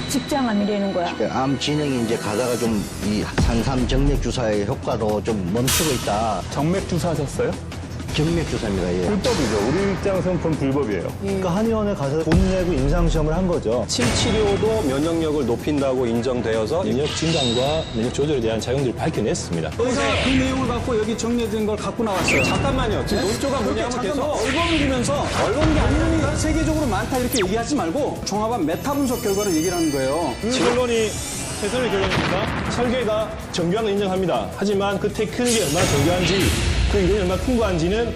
직장암이라는 거야. 그러니까 암 진행이 이제 가다가 좀 이 산삼 정맥 주사의 효과도 좀 멈추고 있다. 정맥 주사하셨어요? 정맥 주사입니다. 예. 불법이죠. 우리 입장에서는 그건 불법이에요. 그러니까 한의원에 가서 돈 내고 임상시험을 한 거죠. 침 치료도 면역력을 높인다고 인정되어서 면역 증강과 면역 조절에 대한 작용들을 밝혀냈습니다. 의사 그 내용을 갖고 여기 정리된 걸 갖고 나왔어요. 잠깐만요. 지금 논조가 뭐냐면 계속 얼버무리면서 얼버무린 게 아니라 세계적으로 많다 이렇게 얘기하지 말고 종합한 메타 분석 결과를 얘기를 하는 거예요. 결론이 최선의 결론입니다. 설계가 정교한 걸 인정합니다. 하지만 그 테크닉이 얼마나 정교한지 그 이론이 얼마나 풍부한지는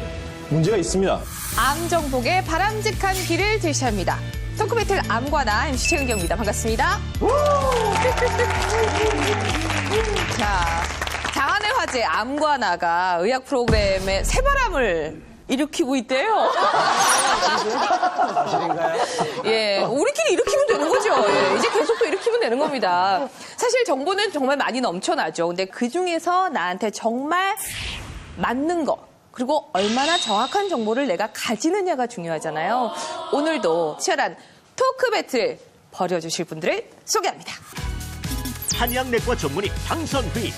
문제가 있습니다. 암 정복의 바람직한 길을 제시합니다. 토크 배틀 암과나 MC 최은경입니다. 반갑습니다. 자, 장안의 화제 암과나가 의학 프로그램에 새바람을 일으키고 있대요. 사실인가요? 예, 우리끼리 일으키면 되는 거죠. 예, 이제 계속 또 일으키면 되는 겁니다. 사실 정보는 정말 많이 넘쳐나죠. 근데 그중에서 나한테 정말 맞는 거, 그리고 얼마나 정확한 정보를 내가 가지느냐가 중요하잖아요. 오늘도 치열한 토크 배틀 벌여주실 분들을 소개합니다. 한의학내과 전문의 황선휘.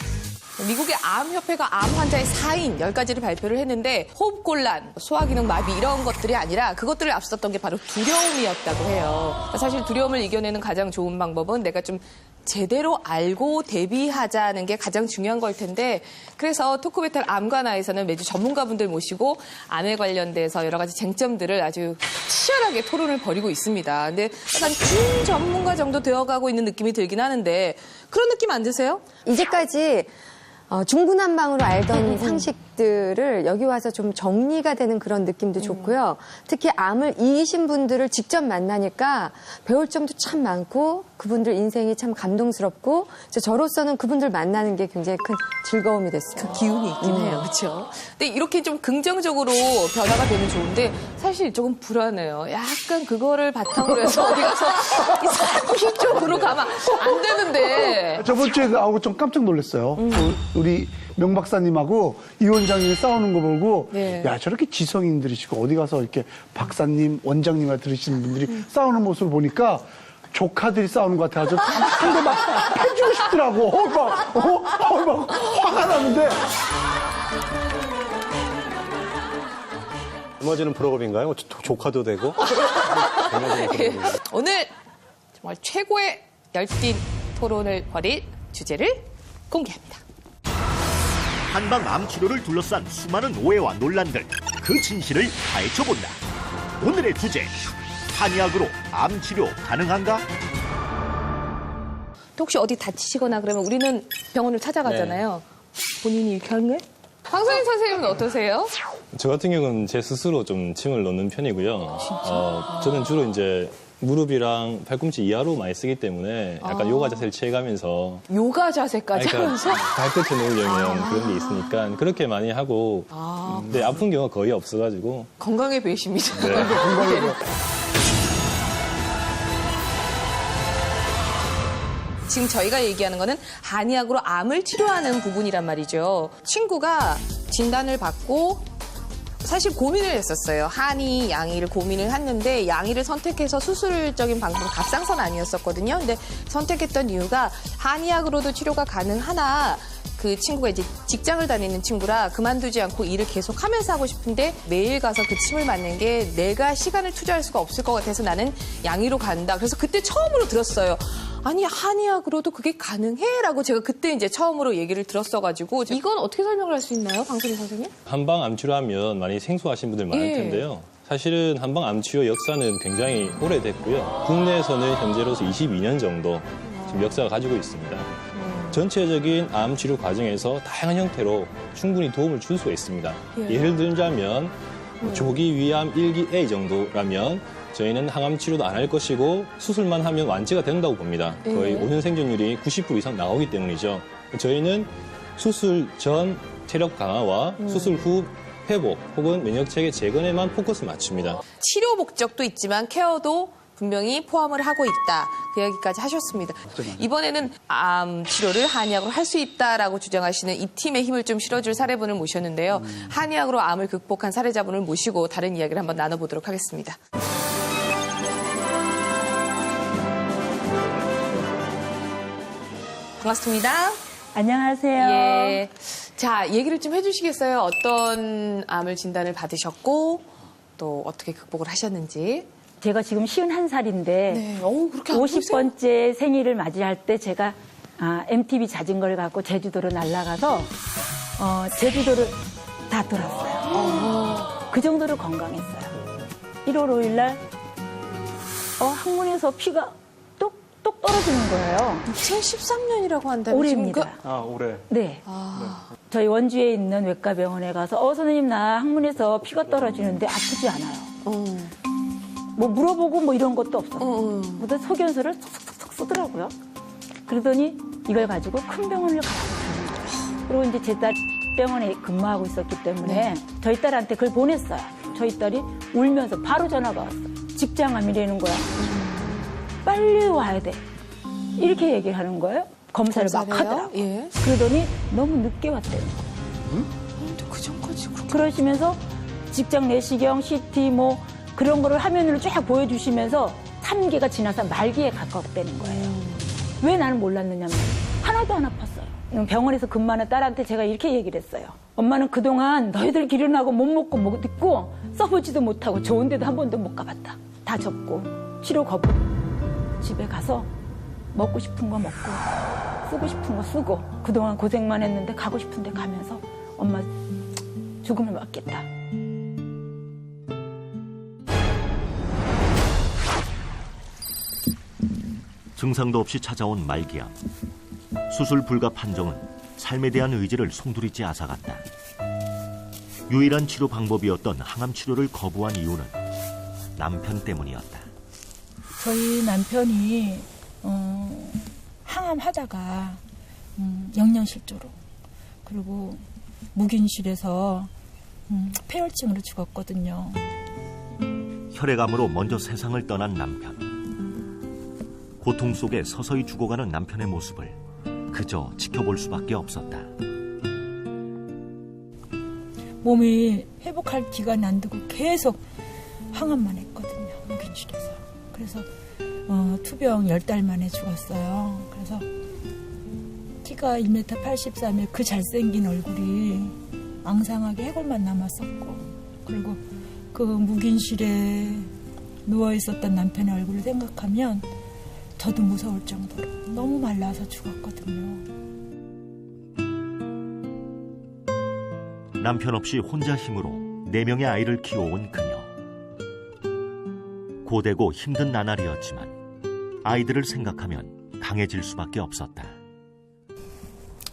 미국의 암협회가 암 환자의 사인 10가지를 발표를 했는데 호흡곤란, 소화기능 마비 이런 것들이 아니라 그것들을 앞섰던 게 바로 두려움이었다고 해요. 사실 두려움을 이겨내는 가장 좋은 방법은 내가 좀 제대로 알고 대비하자는 게 가장 중요한 걸 텐데 그래서 토크배틀 암과나에서는 매주 전문가분들 모시고 암에 관련돼서 여러 가지 쟁점들을 아주 치열하게 토론을 벌이고 있습니다. 근데 약간 준전문가 정도 되어가고 있는 느낌이 들긴 하는데 그런 느낌 안 드세요? 이제까지 중구난방으로 알던 상식들을 여기 와서 좀 정리가 되는 그런 느낌도 좋고요. 특히 암을 이기신 분들을 직접 만나니까 배울 점도 참 많고 그분들 인생이 참 감동스럽고 저로서는 그분들 만나는 게 굉장히 큰 즐거움이 됐어요. 그 기운이 있긴 해요. 그렇죠? 근데 이렇게 좀 긍정적으로 변화가 되면 좋은데 사실 조금 불안해요. 약간 그거를 바탕으로 해서 어디 가서 이쪽으로 가면 안 되는데. 저번 주에 나오고 좀 깜짝 놀랐어요. 우리 명 박사님하고 이 원장님이 싸우는 거 보고 네. 야 저렇게 지성인들이시고 어디 가서 이렇게 박사님, 원장님한테 들으시는 분들이 싸우는 모습을 보니까 조카들이 싸우는 것 같아가지고 상대 막 패주고 싶더라고. 막 화가 나는데. 넘어지는 프로그램인가요? 조카도 되고. 오늘 정말 최고의 열띤 토론을 벌일 주제를 공개합니다. 한방 암 치료를 둘러싼 수많은 오해와 논란들, 그 진실을 파헤쳐본다. 오늘의 주제, 한의학으로 암 치료 가능한가? 혹시 어디 다치시거나 그러면 우리는 병원을 찾아가잖아요. 본인이 이렇게 하는 거예요? 황선희 선생님은 어떠세요? 저 같은 경우는 제 스스로 좀 침을 넣는 편이고요. 저는 주로 이제 무릎이랑 팔꿈치 이하로 많이 쓰기 때문에 약간 요가 자세를 취해가면서 요가 자세까지 하면서? 발끝에 놓으려면 그런 게 있으니까 그렇게 많이 하고 근데 아픈 경우가 거의 없어가지고 건강해 보이십니다. 네. 지금 저희가 얘기하는 거는 한의학으로 암을 치료하는 부분이란 말이죠. 친구가 진단을 받고 사실 고민을 했었어요. 한의, 양의를 고민을 했는데 양의를 선택해서 수술적인 방법은 갑상선 아니었었거든요. 근데 선택했던 이유가 한의학으로도 치료가 가능하나 그 친구가 이제 직장을 다니는 친구라 그만두지 않고 일을 계속 하면서 하고 싶은데 매일 가서 그 침을 맞는 게 내가 시간을 투자할 수가 없을 것 같아서 나는 양의로 간다. 그래서 그때 처음으로 들었어요. 아니 한의학으로도 그게 가능해? 라고 제가 그때 이제 처음으로 얘기를 들었어가지고 이건 어떻게 설명을 할 수 있나요? 방선희 선생님? 한방 암 치료하면 많이 생소하신 분들 많을 텐데요. 사실은 한방 암 치료 역사는 굉장히 오래됐고요. 국내에서는 현재로서 22년 정도 지금 역사가 가지고 있습니다. 전체적인 암 치료 과정에서 다양한 형태로 충분히 도움을 줄 수가 있습니다. 예를 들자면 조기 위암 1기 A 정도라면 저희는 항암 치료도 안 할 것이고 수술만 하면 완치가 된다고 봅니다. 거의 5년 생존율이 90% 이상 나오기 때문이죠. 저희는 수술 전 체력 강화와 수술 후 회복 혹은 면역체계 재건에만 포커스 맞춥니다. 치료 목적도 있지만 케어도 분명히 포함을 하고 있다. 그 이야기까지 하셨습니다. 이번에는 암 치료를 한의학으로 할 수 있다라고 주장하시는 이 팀의 힘을 좀 실어줄 사례분을 모셨는데요. 한의학으로 암을 극복한 사례자분을 모시고 다른 이야기를 한번 나눠보도록 하겠습니다. 반갑습니다. 안녕하세요. 예. 자, 얘기를 좀 해주시겠어요? 어떤 암을 진단을 받으셨고, 또 어떻게 극복을 하셨는지. 제가 지금 51살인데, 네. 그렇게 안 50번째 생일을 맞이할 때 제가 MTB 자전거를 갖고 제주도로 날아가서, 제주도를 다 돌았어요. 그 정도로 건강했어요. 1월 5일 날, 항문에서 피가 똑 떨어지는 거예요. 2013년이라고 한다면 올해입니다. 올해. 네. 저희 원주에 있는 외과병원에 가서 선생님 나 항문에서 피가 떨어지는데 아프지 않아요. 뭐 물어보고 뭐 이런 것도 없었어요. 근데 소견서를 쏙쏙쏙 쓰더라고요. 그러더니 이걸 가지고 큰 병원을 가라고. 그리고 이제 제 딸 병원에 근무하고 있었기 때문에 저희 딸한테 그걸 보냈어요. 저희 딸이 울면서 바로 전화가 왔어요. 직장암이라는 거야. 빨리 와야 돼. 이렇게 얘기를 하는 거예요. 검사를 막 하더라고요. 예. 그러더니 너무 늦게 왔대요. 근데 그 전까지 그렇게. 그러시면서 직장 내시경, CT 뭐 그런 거를 화면으로 쫙 보여주시면서 3기가 지나서 말기에 가까웠다는 거예요. 왜 나는 몰랐느냐면 하나도 안 아팠어요. 병원에서 근무하는 딸한테 제가 이렇게 얘기를 했어요. 엄마는 그동안 너희들 기른하고 못 먹고 못 입고 써보지도 못하고 좋은 데도 한 번도 못 가봤다. 다 접고 치료 거부. 집에 가서 먹고 싶은 거 먹고 쓰고 싶은 거 쓰고 그동안 고생만 했는데 가고 싶은 데 가면서 엄마 죽음을 맞겠다. 증상도 없이 찾아온 말기암. 수술 불가 판정은 삶에 대한 의지를 송두리째 앗아갔다. 유일한 치료 방법이었던 항암 치료를 거부한 이유는 남편 때문이었다. 저희 남편이 항암 하다가 영양실조로 그리고 무균실에서 폐혈증으로 죽었거든요. 혈액암으로 먼저 세상을 떠난 남편. 고통 속에 서서히 죽어가는 남편의 모습을 그저 지켜볼 수밖에 없었다. 몸이 회복할 기간이 안 되고 계속 항암만 했거든요. 무균실에서. 그래서 투병 10달 만에 죽었어요. 그래서 키가 1m 83에 그 잘생긴 얼굴이 앙상하게 해골만 남았었고 그리고 그 무균실에 누워있었던 남편의 얼굴을 생각하면 저도 무서울 정도로 너무 말라서 죽었거든요. 남편 없이 혼자 힘으로 4명의 아이를 키워온 그녀. 고되고 힘든 나날이었지만 아이들을 생각하면 강해질 수밖에 없었다.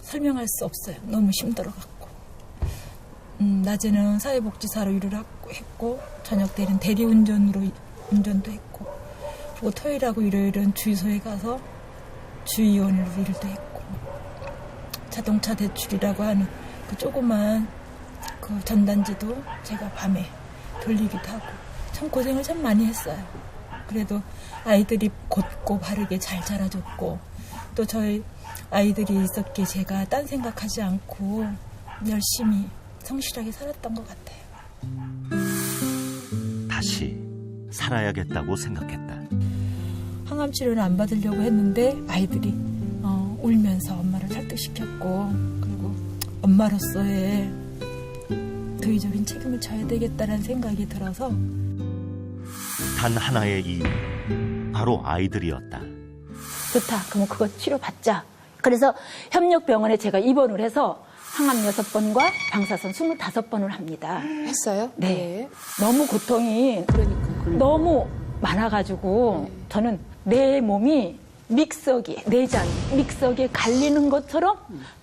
설명할 수 없어요. 너무 힘들어갖고. 낮에는 사회복지사로 일을 했고 저녁 때는 대리운전으로 운전도 했고 그리고 토요일하고 일요일은 주유소에 가서 주유원으로 일도 했고 자동차 대출이라고 하는 그 조그만 그 전단지도 제가 밤에 돌리기도 하고 참 고생을 참 많이 했어요. 그래도 아이들이 곧고 바르게 잘 자라줬고 또 저희 아이들이 있었기에 제가 딴 생각하지 않고 열심히 성실하게 살았던 것 같아요. 다시 살아야겠다고 생각했다. 항암 치료를 안 받으려고 했는데 아이들이 울면서 엄마를 설득시켰고 그리고 엄마로서의 도의적인 책임을 져야 되겠다는 생각이 들어서 단 하나의 이유, 바로 아이들이었다. 좋다. 그럼 그거 치료받자. 그래서 협력병원에 제가 입원을 해서 항암 6번과 방사선 25번을 합니다. 했어요? 네. 너무 고통이 너무 많아가지고 저는 내 몸이 믹서기에, 내장 믹서기에 갈리는 것처럼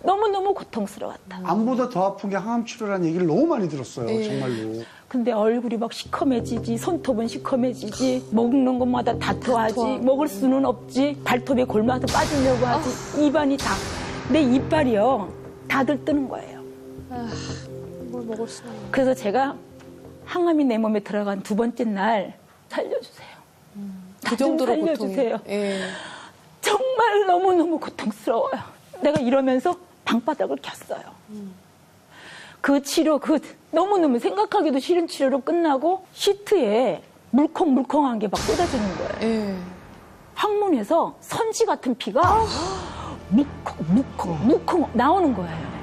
너무너무 고통스러웠다. 암보다 더 아픈 게 항암 치료라는 얘기를 너무 많이 들었어요. 정말로. 근데 얼굴이 막 시커매지지, 손톱은 시커매지지, 먹는 것마다 다투하지, 먹을 수는 없지, 발톱에 골마서 빠지려고 하지, 입안이 다, 내 이빨이요, 다 들뜨는 거예요. 뭘 먹을 수는 없는. 그래서 제가 항암이 내 몸에 들어간 2번째 날 살려주세요. 그 정도로 살려주세요. 예. 정말 너무너무 고통스러워요. 내가 이러면서 방바닥을 켰어요. 그 치료, 너무너무 생각하기도 싫은 치료로 끝나고 시트에 물컹물컹한 게 막 쏟아지는 거예요. 예. 항문에서 선지 같은 피가 무콩 나오는 거예요.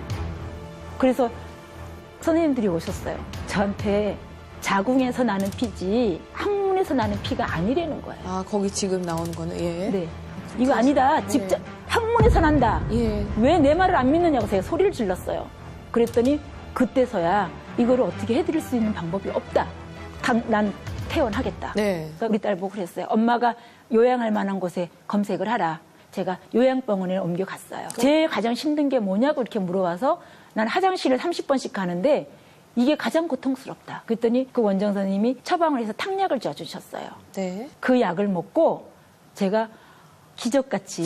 그래서 선생님들이 오셨어요. 저한테 자궁에서 나는 피지 항문에서 나는 피가 아니라는 거예요. 아, 거기 지금 나오는 거는, 예. 네. 이거 아니다. 직접 항문에서 난다. 예. 왜 내 말을 안 믿느냐고 제가 소리를 질렀어요. 그랬더니 그때서야 이거를 어떻게 해드릴 수 있는 방법이 없다. 난 퇴원하겠다. 네. 그래서 우리 딸 보고 그랬어요. 엄마가 요양할 만한 곳에 검색을 하라. 제가 요양병원에 옮겨갔어요. 제일 가장 힘든 게 뭐냐고 이렇게 물어봐서 난 화장실을 30번씩 가는데 이게 가장 고통스럽다. 그랬더니 그 원장 선생님이 처방을 해서 탕약을 줘주셨어요. 네. 그 약을 먹고 제가 기적같이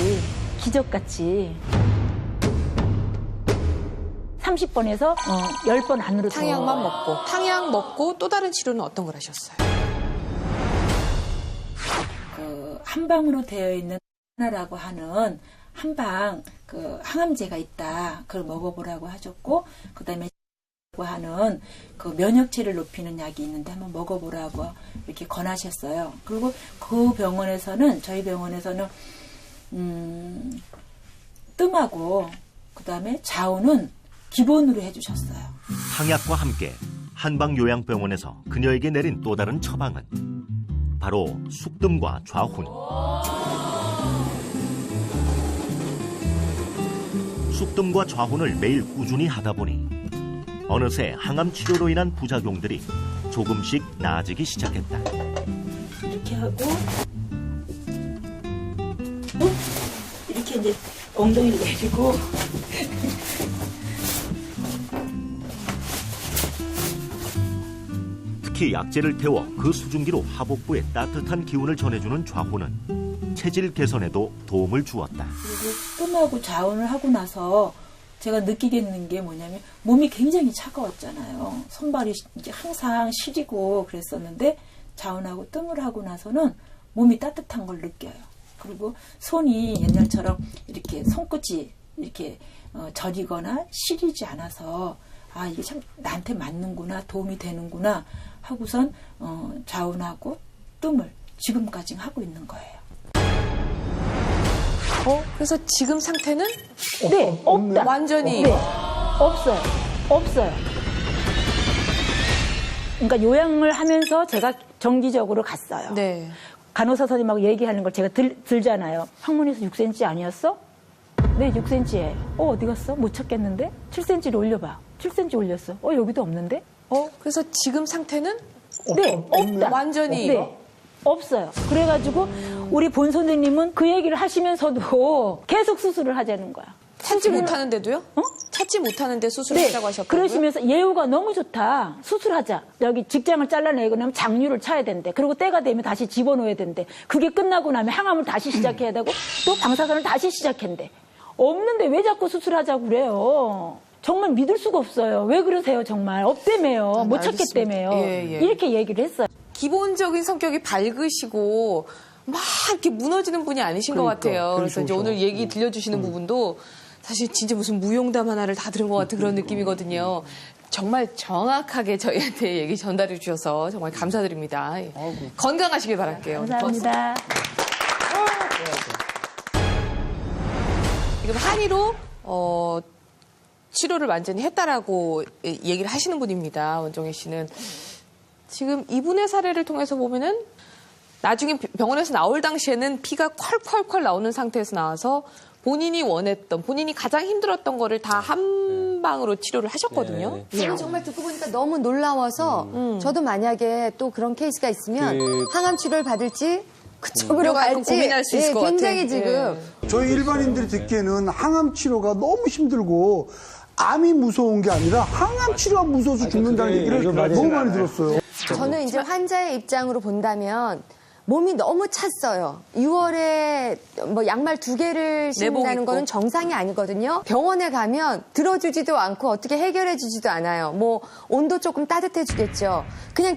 30번에서 10번 안으로 탕약만 먹고. 탕약 먹고 또 다른 치료는 어떤 걸 하셨어요? 그 한방으로 되어 있는 하나라고 하는 한방 그 항암제가 있다. 그걸 먹어보라고 하셨고, 그다음에 하는 그 면역체를 높이는 약이 있는데 한번 먹어보라고 이렇게 권하셨어요. 그리고 그 병원에서는 저희 병원에서는 뜸하고 그다음에 자우는 기본으로 해주셨어요. 항약과 함께 한방요양병원에서 그녀에게 내린 또 다른 처방은 바로 숙뜸과 좌훈. 숙뜸과 좌훈을 매일 꾸준히 하다 보니 어느새 항암 치료로 인한 부작용들이 조금씩 나아지기 시작했다. 이렇게 하고 이렇게 이제 엉덩이를 내리고 특히 약재를 태워 그 수증기로 하복부에 따뜻한 기운을 전해주는 좌훈은 체질 개선에도 도움을 주었다. 그리고 뜸하고 자운을 하고 나서 제가 느끼겠는 게 뭐냐면 몸이 굉장히 차가웠잖아요. 손발이 이제 항상 시리고 그랬었는데 자운하고 뜸을 하고 나서는 몸이 따뜻한 걸 느껴요. 그리고 손이 옛날처럼 이렇게 손끝이 이렇게 저리거나 시리지 않아서 아 이게 참 나한테 맞는구나 도움이 되는구나 하고선 자운하고 뜸을 지금까지 하고 있는 거예요. 그래서 지금 상태는? 네, 없다. 완전히. 네, 없어요. 그러니까 요양을 하면서 제가 정기적으로 갔어요. 네. 간호사 선생님하고 얘기하는 걸 제가 들잖아요. 항문에서 6cm 아니었어? 네, 6cm예요. 어디 갔어? 못 찾겠는데? 7cm를 올려봐. 7cm 올렸어. 여기도 없는데? 그래서 지금 상태는? 네, 없다. 완전히. 네, 없어요. 그래가지고 우리 본 선생님은 그 얘기를 하시면서도 계속 수술을 하자는 거야. 찾지 못하는데도요? 찾지 못하는데 수술하자고 하셨다고요? 그러시면서 예후가 너무 좋다. 수술하자. 여기 직장을 잘라내고 나면 장류를 차야 된대. 그리고 때가 되면 다시 집어넣어야 된대. 그게 끝나고 나면 항암을 다시 시작해야 되고 또 방사선을 다시 시작한대. 없는데 왜 자꾸 수술하자고 그래요. 정말 믿을 수가 없어요. 왜 그러세요 정말. 없다며요. 못 찾겠다며요. 예. 이렇게 얘기를 했어요. 기본적인 성격이 밝으시고 막 이렇게 무너지는 분이 아니신 것 같아요. 그래서 이제 오늘 얘기 들려주시는 부분도 사실 진짜 무슨 무용담 하나를 다 들은 것 같은 그런 느낌이거든요. 정말 정확하게 저희한테 얘기 전달해 주셔서 정말 감사드립니다. 건강하시길 바랄게요. 감사합니다. 지금 한의로 치료를 완전히 했다라고 얘기를 하시는 분입니다. 원종혜 씨는. 지금 이분의 사례를 통해서 보면은 나중에 병원에서 나올 당시에는 피가 콸콸콸 나오는 상태에서 나와서 본인이 원했던, 본인이 가장 힘들었던 거를 다 한 방으로 치료를 하셨거든요. 저는 정말 듣고 보니까 너무 놀라워서 저도 만약에 또 그런 케이스가 있으면 항암 치료를 받을지 그쪽으로 갈지 고민할 수 있을 것 굉장히 같아. 지금 저희 일반인들이 듣기에는 항암 치료가 너무 힘들고 암이 무서운 게 아니라 항암 치료가 무서워서 죽는다는 얘기를 너무 많이 들었어요. 저는 이제 환자의 입장으로 본다면 몸이 너무 찼어요. 6월에 뭐 양말 2개를 신는다는 거는 정상이 아니거든요. 병원에 가면 들어주지도 않고 어떻게 해결해주지도 않아요. 뭐 온도 조금 따뜻해주겠죠.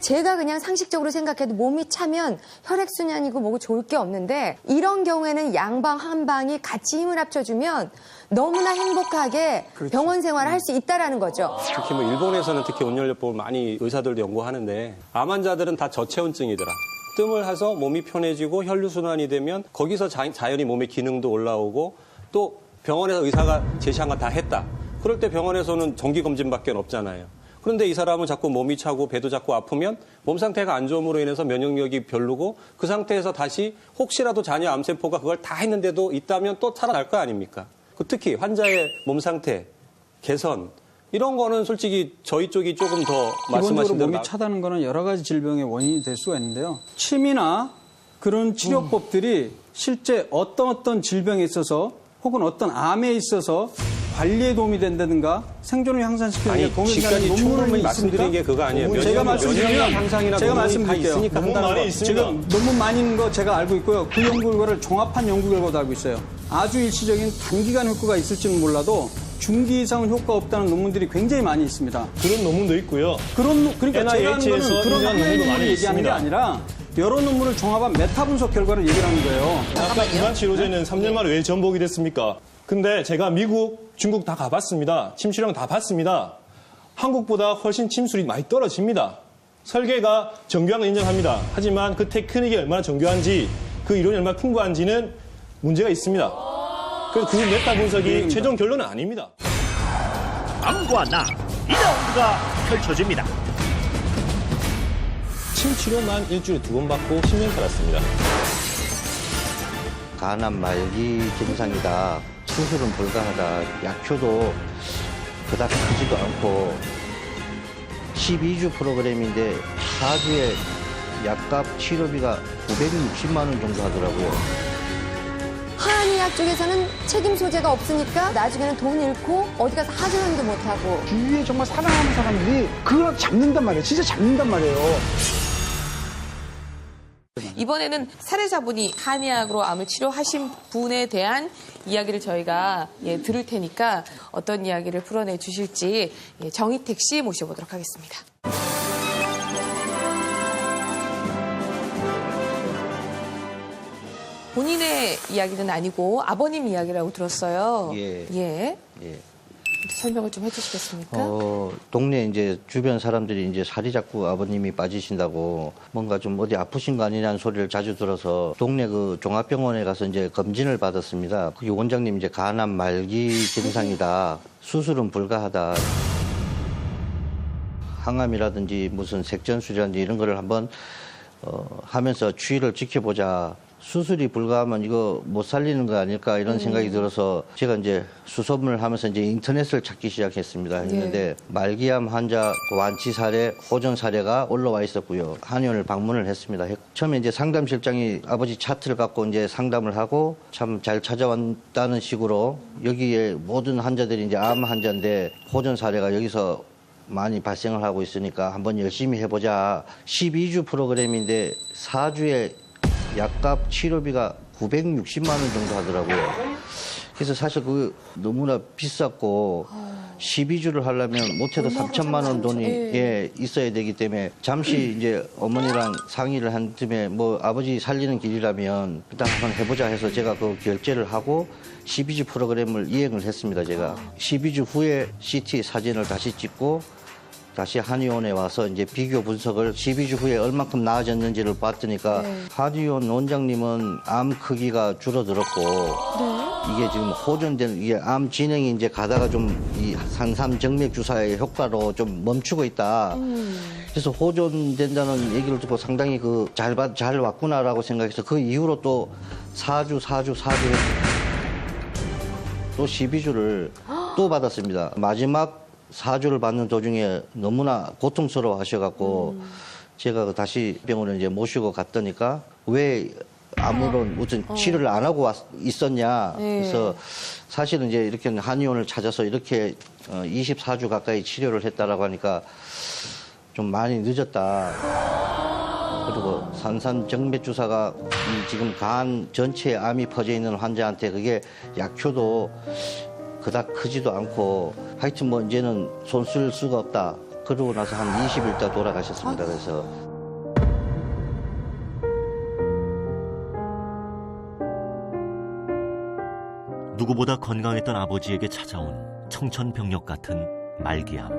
제가 상식적으로 생각해도 몸이 차면 혈액순환이고 뭐고 좋을 게 없는데 이런 경우에는 양방 한방이 같이 힘을 합쳐주면 너무나 행복하게 병원 생활을 할 수 있다라는 거죠. 특히 뭐 일본에서는 특히 온열요법을 많이 의사들도 연구하는데 암 환자들은 다 저체온증이더라. 뜸을 해서 몸이 편해지고 혈류순환이 되면 거기서 자연히 몸의 기능도 올라오고 또 병원에서 의사가 제시한 거 다 했다. 그럴 때 병원에서는 정기검진밖에 없잖아요. 그런데 이 사람은 자꾸 몸이 차고 배도 자꾸 아프면 몸 상태가 안 좋음으로 인해서 면역력이 별로고 그 상태에서 다시 혹시라도 자녀 암세포가 그걸 다 했는데도 있다면 또 살아날 거 아닙니까? 특히 환자의 몸 상태, 개선 이런 거는 솔직히 저희 쪽이 조금 더 말씀하신 기본적으로 대로 몸이 차다는 거는 여러 가지 질병의 원인이 될 수가 있는데요. 침이나 그런 치료법들이 실제 어떤 질병에 있어서 혹은 어떤 암에 있어서 관리에 도움이 된다든가 생존을 향상시키는 데 도움이 된다는 논문을 말씀드린 게 그거 아니에요. 제가 말씀드리면 향상이나 제가 다 말씀드릴게요. 있으니까 논문 많이 있습니다. 지금 논문 많이 있는 거 제가 알고 있고요. 그 연구 결과를 종합한 연구 결과도 알고 있어요. 아주 일시적인 단기간 효과가 있을지는 몰라도 중기 이상은 효과 없다는 논문들이 굉장히 많이 있습니다. 그런 논문도 있고요. 그러니까 제가 하는 거는 NIH에서 그런 논문도 논문을 많이 얘기하는 게 있습니다. 아니라 여러 논문을 종합한 메타 분석 결과를 얘기하는 거예요. 아까 이반 치료제는 3년 만에 왜 전복이 됐습니까? 근데 제가 미국, 중국 다 가봤습니다. 침수령 다 봤습니다. 한국보다 훨씬 침술이 많이 떨어집니다. 설계가 정교한 건 인정합니다. 하지만 그 테크닉이 얼마나 정교한지 그 이론이 얼마나 풍부한지는 문제가 있습니다. 그래서 그 메타 분석이 최종 결론은 아닙니다. 암과 나 2라운드가 펼쳐집니다. 침 치료만 일주일에 2번 받고 10년 살았습니다. 간암 말기 증상이다. 수술은 불가하다. 약효도 그닥 크지도 않고 12주 프로그램인데 4주에 약값 치료비가 960만 원 정도 하더라고요. 한의학 쪽에서는 책임 소재가 없으니까 나중에는 돈 잃고 어디 가서 하소연도 못하고. 주위에 정말 사랑하는 사람들이 그걸 잡는단 말이에요. 진짜 잡는단 말이에요. 이번에는 사례자분이 한의학으로 암을 치료하신 분에 대한 이야기를 저희가 들을 테니까 어떤 이야기를 풀어내 주실지 정희택 씨 모셔보도록 하겠습니다. 본인의 이야기는 아니고 아버님 이야기라고 들었어요. 예. 설명을 좀 해주시겠습니까? 동네 이제 주변 사람들이 이제 살이 자꾸 아버님이 빠지신다고 뭔가 좀 어디 아프신 거 아니냐는 소리를 자주 들어서 동네 그 종합병원에 가서 이제 검진을 받았습니다. 그 원장님 이제 간암 말기 증상이다. 수술은 불가하다. 항암이라든지 무슨 색전술이라든지 이런 거를 한번 하면서 추이를 지켜보자. 수술이 불가하면 이거 못 살리는 거 아닐까 이런 생각이 들어서 제가 이제 수소문을 하면서 이제 인터넷을 찾기 시작했습니다. 했는데 말기암 환자 완치 사례, 호전 사례가 올라와 있었고요. 한의원을 방문을 했습니다. 처음에 이제 상담실장이 아버지 차트를 갖고 이제 상담을 하고 참 잘 찾아왔다는 식으로 여기에 모든 환자들이 이제 암 환자인데 호전 사례가 여기서 많이 발생을 하고 있으니까 한번 열심히 해보자. 12주 프로그램인데 4주에 약값 치료비가 960만 원 정도 하더라고요. 그래서 사실 그 너무나 비쌌고 12주를 하려면 못해도 3천만 원 돈이 있어야 되기 때문에 잠시 이제 어머니랑 상의를 한 틈에 뭐 아버지 살리는 길이라면 일단 한번 해보자 해서 제가 그 결제를 하고 12주 프로그램을 이행을 했습니다. 제가 12주 후에 CT 사진을 다시 찍고 다시 한의원에 와서 이제 비교 분석을 12주 후에 얼만큼 나아졌는지를 봤더니까 한의원 원장님은 암 크기가 줄어들었고 이게 지금 호전된 이게 암 진행이 이제 가다가 좀 이 산삼 정맥 주사의 효과로 좀 멈추고 있다. 그래서 호전된다는 얘기를 듣고 상당히 그 잘 왔구나라고 생각해서 그 이후로 또 4주 또 12주를 또 받았습니다. 마지막 4주를 받는 도중에 너무나 고통스러워 하셔갖고 제가 다시 병원에 이제 모시고 갔더니까 왜 아무런 무슨 치료를 안 하고 있었냐. 그래서 사실은 이제 이렇게 한의원을 찾아서 이렇게 24주 가까이 치료를 했다라고 하니까 좀 많이 늦었다. 그리고 산삼 정맥 주사가 지금 간 전체에 암이 퍼져 있는 환자한테 그게 약효도 그닥 크지도 않고 하여튼 뭐 이제는 손 쓸 수가 없다. 그러고 나서 한 20일 있다 돌아가셨습니다. 그래서 누구보다 건강했던 아버지에게 찾아온 청천벽력 같은 말기암.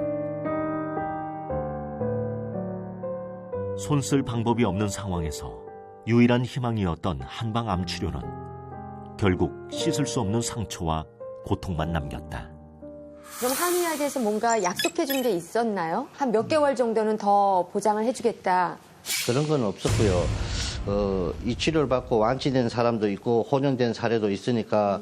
손 쓸 방법이 없는 상황에서 유일한 희망이었던 한방 암 치료는 결국 씻을 수 없는 상처와 고통만 남겼다. 그럼 한의학에서 뭔가 약속해 준 게 있었나요? 한 몇 개월 정도는 더 보장을 해주겠다. 그런 건 없었고요. 이 치료를 받고 완치된 사람도 있고 호전된 사례도 있으니까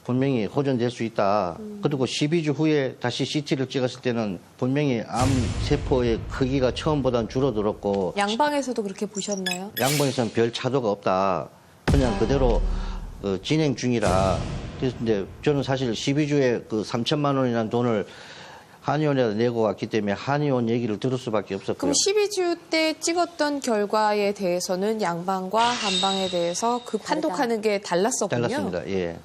분명히 호전될 수 있다. 그리고 12주 후에 다시 CT를 찍었을 때는 분명히 암 세포의 크기가 처음보다는 줄어들었고 양방에서도 그렇게 보셨나요? 양방에서는 별 차도가 없다. 그냥 그대로 진행 중이라. 그래서 이제 저는 사실 12주에 그 3천만 원이라는 돈을 한의원에다 내고 왔기 때문에 한의원 얘기를 들을 수밖에 없었고요. 그럼 12주 때 찍었던 결과에 대해서는 양방과 한방에 대해서 그 판독하는 게 달랐었군요. 달랐습니다. 예.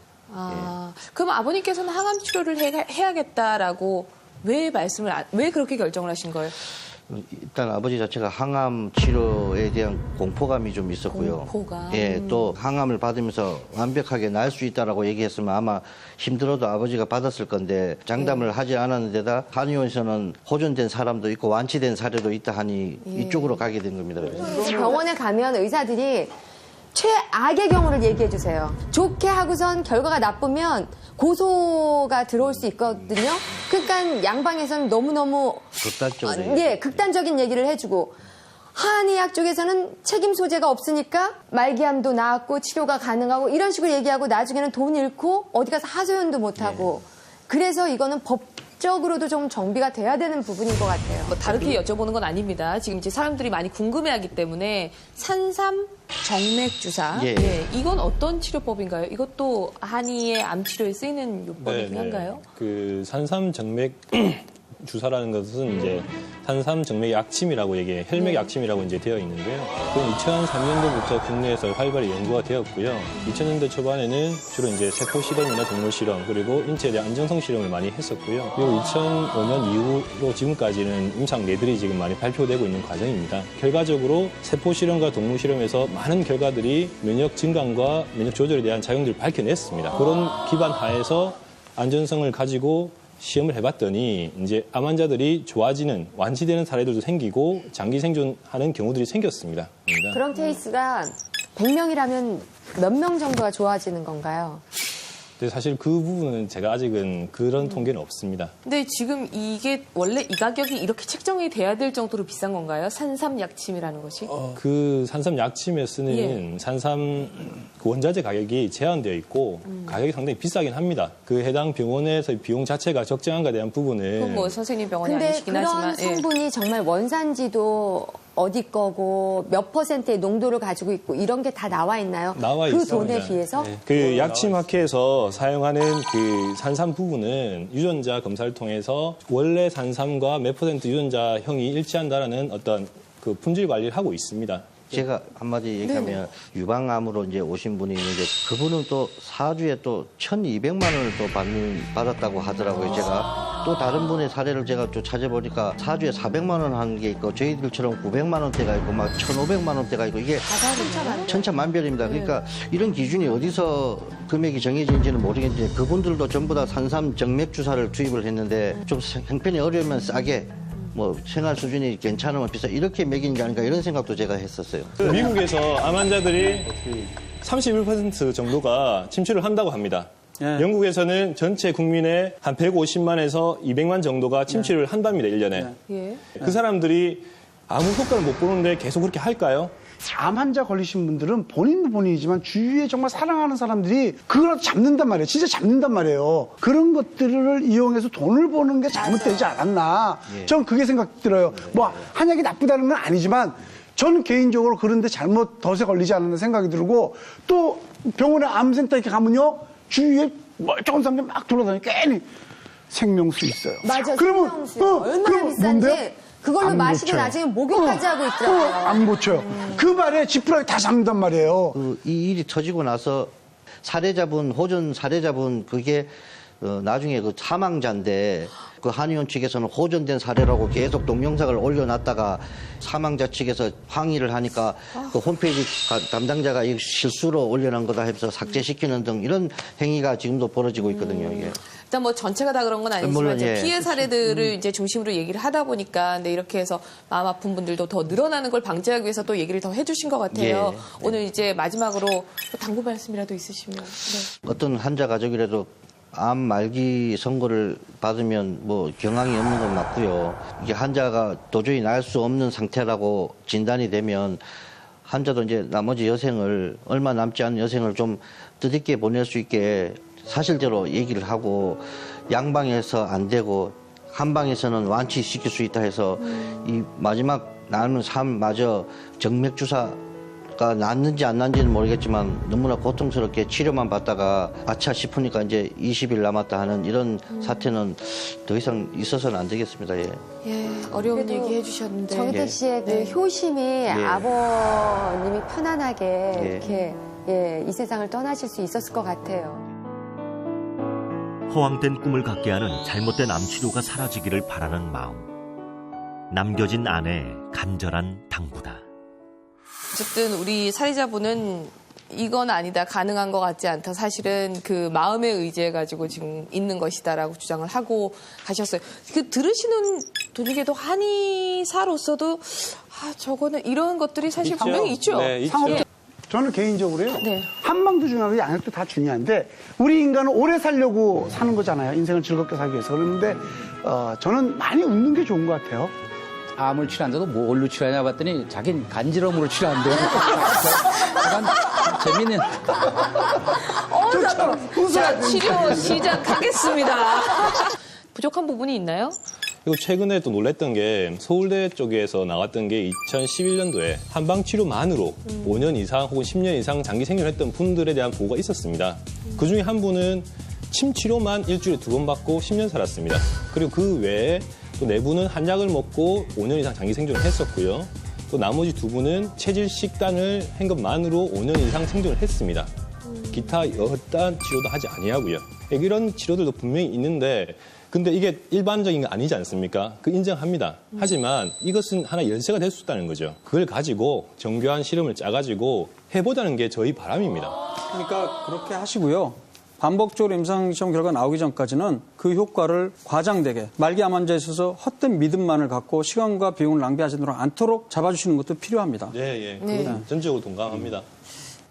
그럼 아버님께서는 항암 치료를 해야겠다라고 왜 그렇게 결정을 하신 거예요? 일단 아버지 자체가 항암 치료에 대한 공포감이 좀 있었고요. 공포감. 예, 또 항암을 받으면서 완벽하게 나을 수 있다라고 얘기했으면 아마 힘들어도 아버지가 받았을 건데 장담을 하지 않았는데다 한의원에서는 호전된 사람도 있고 완치된 사례도 있다 하니 이쪽으로 가게 된 겁니다. 병원에 가면 의사들이 최악의 경우를 얘기해 주세요. 좋게 하고선 결과가 나쁘면 고소가 들어올 수 있거든요. 그러니까 양방에서는 너무너무 극단적인 얘기를 해주고 한의학 쪽에서는 책임 소재가 없으니까 말기암도 나았고 치료가 가능하고 이런 식으로 얘기하고 나중에는 돈 잃고 어디 가서 하소연도 못하고 그래서 이거는 법적으로도 좀 정비가 돼야 되는 부분인 것 같아요. 뭐 다르게 여쭤보는 건 아닙니다. 지금 이제 사람들이 많이 궁금해하기 때문에 산삼 정맥 주사. 이건 어떤 치료법인가요? 이것도 한의의 암 치료에 쓰이는 요법이긴 한가요? 그 산삼 정맥 주사라는 것은 이제 산삼 정맥 약침이라고 혈맥 약침이라고 이제 되어 있는데요. 그 2003년도부터 국내에서 활발히 연구가 되었고요. 2000년대 초반에는 주로 이제 세포 실험이나 동물 실험 그리고 인체에 대한 안정성 실험을 많이 했었고요. 그리고 2005년 이후로 지금까지는 임상례들이 지금 많이 발표되고 있는 과정입니다. 결과적으로 세포 실험과 동물 실험에서 많은 결과들이 면역 증강과 면역 조절에 대한 작용들을 밝혀냈습니다. 그런 기반 하에서 안전성을 가지고 시험을 해봤더니 이제 암 환자들이 좋아지는 완치되는 사례들도 생기고 장기 생존하는 경우들이 생겼습니다. 그런 케이스가 100명이라면 몇 명 정도가 좋아지는 건가요? 근데 사실 그 부분은 제가 아직은 그런 통계는 없습니다. 근데 지금 이게 원래 이 가격이 이렇게 책정이 돼야 될 정도로 비싼 건가요? 산삼 약침이라는 것이? 그 산삼 약침에 쓰는 산삼 그 원자재 가격이 제한되어 있고 가격이 상당히 비싸긴 합니다. 그 해당 병원에서 비용 자체가 적정한가에 대한 부분은 그건 뭐 선생님 병원이 근데 아니시긴 그런 하지만 성분이 정말 원산지도 어디 거고 몇 퍼센트의 농도를 가지고 있고 이런 게 다 나와 있나요? 나와 그 있습니다. 돈에 비해서? 그 약침학회에서 사용하는 그 산삼 부분은 유전자 검사를 통해서 원래 산삼과 몇 퍼센트 유전자형이 일치한다라는 어떤 그 품질 관리를 하고 있습니다. 제가 한마디 얘기하면 유방암으로 이제 오신 분이 있는데 그분은 또 사주에 또 1,200만 원을 또 받았다고 하더라고요. 제가 또 다른 분의 사례를 제가 또 찾아보니까 사주에 400만 원 하는 게 있고 저희들처럼 900만 원대가 있고 막 1,500만 원대가 있고 이게 천차만별입니다. 그러니까 이런 기준이 어디서 금액이 정해진지는 모르겠는데 그분들도 전부 다 산삼 정맥 주사를 투입을 했는데 좀 형편이 어려우면 싸게 뭐 생활 수준이 괜찮으면 비싸 이렇게 매기는 게 아닌가 이런 생각도 제가 했었어요. 미국에서 암 환자들이 31% 정도가 침치를 한다고 합니다. 영국에서는 전체 국민의 한 150만에서 200만 정도가 침치를 한답니다, 1년에. 그 사람들이 아무 효과를 못 보는데 계속 그렇게 할까요? 암 환자 걸리신 분들은 본인도 본인이지만 주위에 정말 사랑하는 사람들이 그걸 잡는단 말이에요. 진짜 잡는단 말이에요. 그런 것들을 이용해서 돈을 버는 게 잘못되지 않았나. 전 그게 생각 들어요. 뭐 한약이 나쁘다는 건 아니지만 저는 개인적으로 그런데 잘못 덫에 걸리지 않았나 생각이 들고 또 병원에 암센터 이렇게 가면요. 주위에 멀쩡한 사람들이 막 돌아다니고 괜히 생명수 있어요. 맞아. 그러면 생명수. 얼마나 비싼지. 뭔데요? 그걸로 안 마시고 고쳐요. 나중에 목욕까지 하고 있더라고요. 안 고쳐요. 그 말에 지푸라기 다 잡는단 말이에요. 이 일이 터지고 나서 호전 사례자분 그게 나중에 그 사망자인데 그 한의원 측에서는 호전된 사례라고 계속 동영상을 올려놨다가 사망자 측에서 항의를 하니까 그 홈페이지 담당자가 이 실수로 올려놓은 거다 해서 삭제시키는 등 이런 행위가 지금도 벌어지고 있거든요. 이게. 일단 뭐 전체가 다 그런 건 아니지만 물론, 이제 예. 피해 사례들을 이제 중심으로 얘기를 하다 보니까 근데 이렇게 해서 마음 아픈 분들도 더 늘어나는 걸 방지하기 위해서 또 얘기를 더 해주신 것 같아요. 예. 오늘 이제 마지막으로 당부 말씀이라도 있으시면. 네. 어떤 환자 가족이라도 암 말기 선고를 받으면 뭐 경황이 없는 건 맞고요. 이게 환자가 도저히 나을 수 없는 상태라고 진단이 되면 환자도 이제 나머지 여생을 얼마 남지 않은 여생을 좀 뜻있게 보낼 수 있게 사실대로 얘기를 하고 양방에서 안 되고 한방에서는 완치시킬 수 있다 해서 이 마지막 남은 삶마저 정맥주사가 낫는지 안 낫는지는 모르겠지만 너무나 고통스럽게 치료만 받다가 아차 싶으니까 이제 20일 남았다 하는 이런 사태는 더 이상 있어서는 안 되겠습니다. 예. 예, 어려운 얘기 해주셨는데. 정희택 씨의 그 네. 효심이 아버님이 편안하게 예. 이렇게 이 세상을 떠나실 수 있었을 것 같아요. 허황된 꿈을 갖게 하는 잘못된 암 치료가 사라지기를 바라는 마음. 남겨진 아내의 간절한 당부다. 어쨌든 우리 살해자분은 이건 아니다, 가능한 것 같지 않다. 사실은 그 마음에 의지해 가지고 지금 있는 것이다라고 주장을 하고 가셨어요. 그 들으시는 분에게도 한의사로서도 저거는 이런 것들이 사실 있죠. 분명히 있죠. 네, 있죠. 상업 저는 개인적으로요. 네. 한방도 중요하고 양육도 다 중요한데 우리 인간은 오래 살려고 사는 거잖아요. 인생을 즐겁게 살기 위해서. 그런데 저는 많이 웃는 게 좋은 것 같아요. 암을 치료한다고 뭘로 치료하냐 봤더니 자긴 간지럼으로 치료한대요. 약간 재밌는. 자, 치료 시작하겠습니다. 부족한 부분이 있나요? 그리고 최근에 또 놀랬던 게 서울대 쪽에서 나왔던 게 2011년도에 한방 치료만으로 5년 이상 혹은 10년 이상 장기 생존했던 분들에 대한 보고가 있었습니다. 그중에 한 분은 침 치료만 일주일에 2번 받고 10년 살았습니다. 그리고 그 외에 또 4분은 한약을 먹고 5년 이상 장기 생존을 했었고요. 또 나머지 2분은 체질 식단을 한 것만으로 5년 이상 생존을 했습니다. 기타 여단 치료도 하지 아니하고요. 이런 치료들도 분명히 있는데 근데 이게 일반적인 거 아니지 않습니까? 그 인정합니다. 하지만 이것은 하나 열쇠가 될 수 있다는 거죠. 그걸 가지고 정교한 실험을 짜가지고 해보자는 게 저희 바람입니다. 그러니까 그렇게 하시고요. 반복적으로 임상시험 결과 나오기 전까지는 그 효과를 과장되게 말기암 환자에 있어서 헛된 믿음만을 갖고 시간과 비용을 낭비하지 않도록 잡아주시는 것도 필요합니다. 네. 그건 전적으로 동감합니다.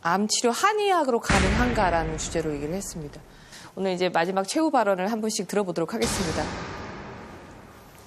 암 치료 한의학으로 가능한가라는 주제로 얘기를 했습니다. 오늘 이제 마지막 최후 발언을 한 분씩 들어보도록 하겠습니다.